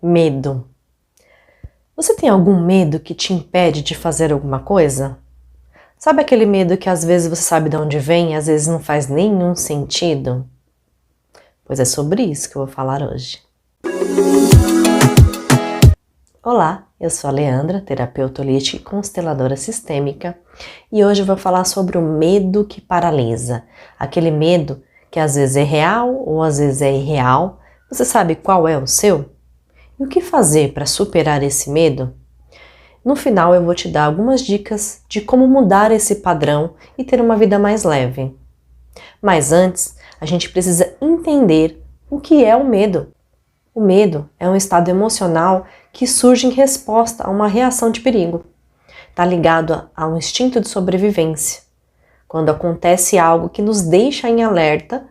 Medo. Você tem algum medo que te impede de fazer alguma coisa? Sabe aquele medo que às vezes você sabe de onde vem e às vezes não faz nenhum sentido? Pois é sobre isso que eu vou falar hoje. Olá, eu sou a Leandra, terapeuta holística e consteladora sistêmica, e hoje eu vou falar sobre o medo que paralisa. Aquele medo que às vezes é real ou às vezes é irreal. Você sabe qual é o seu? E o que fazer para superar esse medo? No final eu vou te dar algumas dicas de como mudar esse padrão e ter uma vida mais leve. Mas antes, a gente precisa entender o que é o medo. O medo é um estado emocional que surge em resposta a uma reação de perigo. Está ligado a um instinto de sobrevivência. Quando acontece algo que nos deixa em alerta,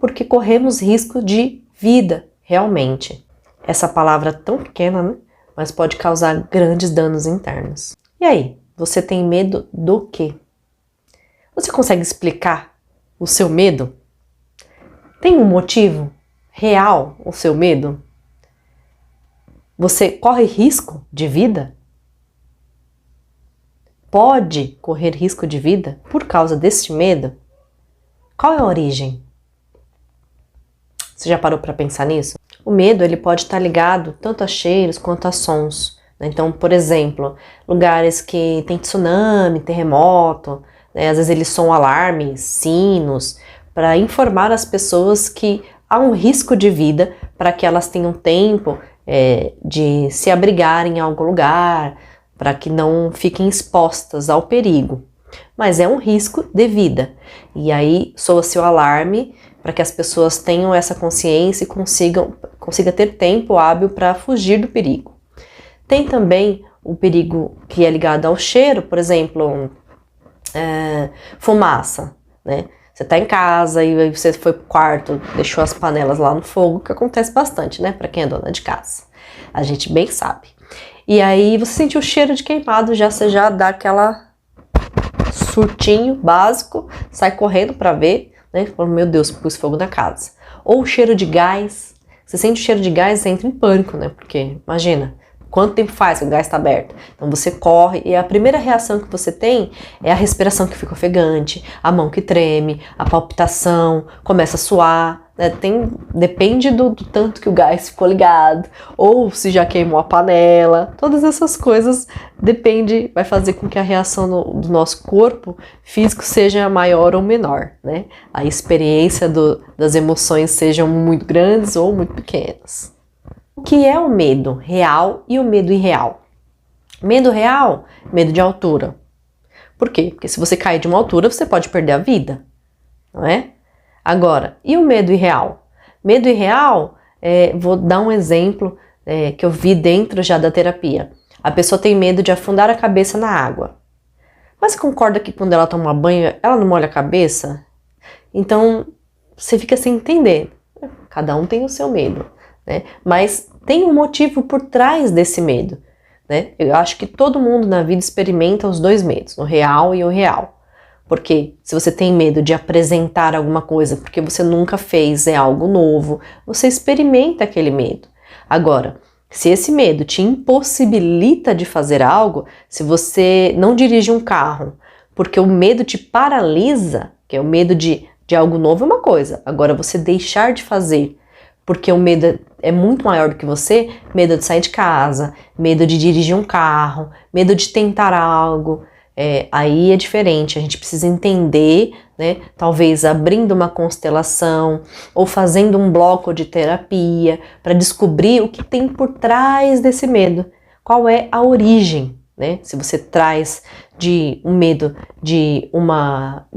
porque corremos risco de vida, realmente. Essa palavra tão pequena, né? Mas pode causar grandes danos internos. E aí, você tem medo do quê? Você consegue explicar o seu medo? Tem um motivo real o seu medo? Você corre risco de vida? Pode correr risco de vida por causa deste medo? Qual é a origem? Você já parou para pensar nisso? O medo ele pode estar ligado tanto a cheiros quanto a sons. Então, por exemplo, lugares que tem tsunami, terremoto, né? Às vezes eles soam alarmes, sinos, para informar as pessoas que há um risco de vida para que elas tenham tempo de se abrigar em algum lugar, para que não fiquem expostas ao perigo. Mas é um risco de vida. E aí soa-se o alarme para que as pessoas tenham essa consciência e consiga ter tempo hábil para fugir do perigo. Tem também o perigo que é ligado ao cheiro, por exemplo, fumaça, né? Você está em casa e você foi pro quarto, deixou as panelas lá no fogo, que acontece bastante, né? Para quem é dona de casa. A gente bem sabe. E aí você sentiu o cheiro de queimado, você já dá aquela surtinho básico, sai correndo para ver, né? Fala, meu Deus, pus fogo na casa. Ou o cheiro de gás. Você sente o cheiro de gás, você entra em pânico, né? Porque, imagina, quanto tempo faz que o gás está aberto? Então você corre e a primeira reação que você tem é a respiração que fica ofegante, a mão que treme, a palpitação, começa a suar, né? Depende do tanto que o gás ficou ligado, ou se já queimou a panela, todas essas coisas vai fazer com que a reação do nosso corpo físico seja maior ou menor, né? A experiência das emoções sejam muito grandes ou muito pequenas. O que é o medo real e o medo irreal? Medo real, medo de altura. Por quê? Porque se você cair de uma altura, você pode perder a vida, não é? Agora, e o medo irreal? Medo irreal, vou dar um exemplo que eu vi dentro já da terapia. A pessoa tem medo de afundar a cabeça na água. Mas você concorda que quando ela toma banho, ela não molha a cabeça? Então, você fica sem entender. Cada um tem o seu medo, né? Mas tem um motivo por trás desse medo, né? Eu acho que todo mundo na vida experimenta os dois medos, o real e o real. Porque se você tem medo de apresentar alguma coisa porque você nunca fez, é algo novo, você experimenta aquele medo. Agora, se esse medo te impossibilita de fazer algo, se você não dirige um carro porque o medo te paralisa, que é o medo de algo novo é uma coisa, agora você deixar de fazer porque o medo é muito maior do que você, medo de sair de casa, medo de dirigir um carro, medo de tentar algo, aí é diferente, a gente precisa entender, né? Talvez abrindo uma constelação ou fazendo um bloco de terapia para descobrir o que tem por trás desse medo, qual é a origem, né? Se você traz de um medo de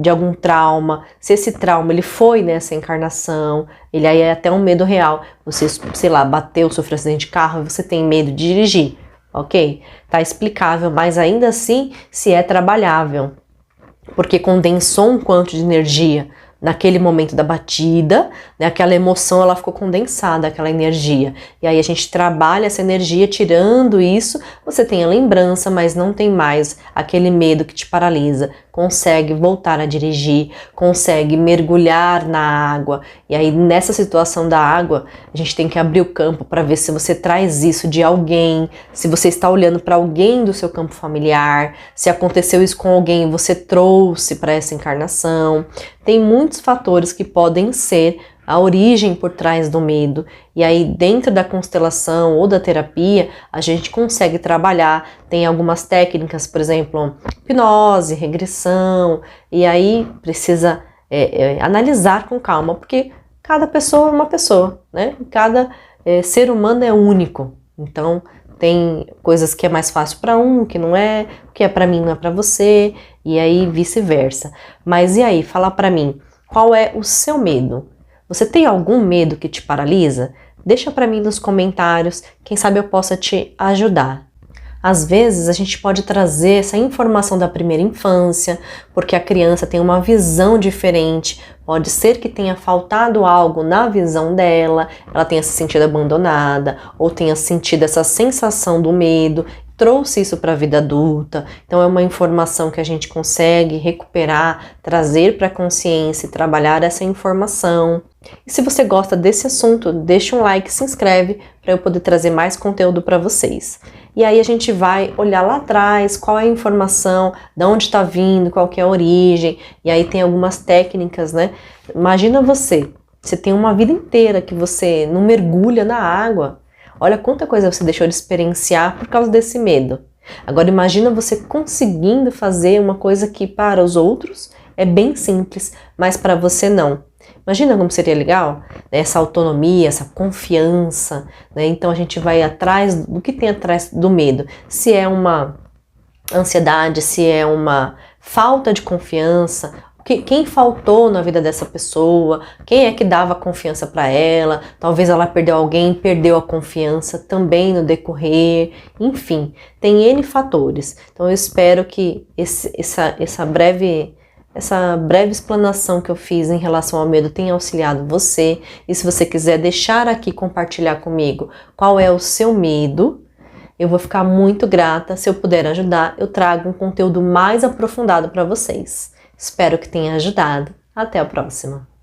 algum trauma, se esse trauma ele foi nessa encarnação, ele aí é até um medo real, você, sei lá, bateu, sofreu acidente de carro e você tem medo de dirigir, ok? Tá explicável, mas ainda assim se é trabalhável, porque condensou um quanto de energia naquele momento da batida, né, aquela emoção ela ficou condensada, aquela energia. E aí a gente trabalha essa energia, tirando isso, você tem a lembrança, mas não tem mais aquele medo que te paralisa. consegue voltar a dirigir, consegue mergulhar na água. E aí nessa situação da água, a gente tem que abrir o campo para ver se você traz isso de alguém, se você está olhando para alguém do seu campo familiar, se aconteceu isso com alguém e você trouxe para essa encarnação. Tem muitos fatores que podem ser a origem por trás do medo, e aí dentro da constelação ou da terapia a gente consegue trabalhar, tem algumas técnicas, por exemplo, hipnose, regressão, e aí precisa analisar com calma, porque cada pessoa é uma pessoa, né? Cada ser humano é único, então tem coisas que é mais fácil para um, que não é, o que é para mim não é para você, e aí vice-versa. Mas e aí, fala para mim, qual é o seu medo? Você tem algum medo que te paralisa? Deixa para mim nos comentários, quem sabe eu possa te ajudar. Às vezes a gente pode trazer essa informação da primeira infância, porque a criança tem uma visão diferente, pode ser que tenha faltado algo na visão dela, ela tenha se sentido abandonada, ou tenha sentido essa sensação do medo, trouxe isso para a vida adulta, então é uma informação que a gente consegue recuperar, trazer para a consciência e trabalhar essa informação. E se você gosta desse assunto, deixa um like, se inscreve para eu poder trazer mais conteúdo para vocês. E aí a gente vai olhar lá atrás, qual é a informação, de onde está vindo, qual que é a origem, e aí tem algumas técnicas, né? Imagina você tem uma vida inteira que você não mergulha na água. Olha quanta coisa você deixou de experienciar por causa desse medo. Agora imagina você conseguindo fazer uma coisa que para os outros é bem simples, mas para você não. Imagina como seria legal, né? Essa autonomia, essa confiança, né? Então a gente vai atrás do que tem atrás do medo. Se é uma ansiedade, se é uma falta de confiança, quem faltou na vida dessa pessoa, quem é que dava confiança para ela, talvez ela perdeu alguém, perdeu a confiança também no decorrer, enfim, tem N fatores. Então eu espero que essa breve explanação que eu fiz em relação ao medo tenha auxiliado você, e se você quiser deixar aqui, compartilhar comigo qual é o seu medo, eu vou ficar muito grata. Se eu puder ajudar, eu trago um conteúdo mais aprofundado para vocês. Espero que tenha ajudado. Até a próxima!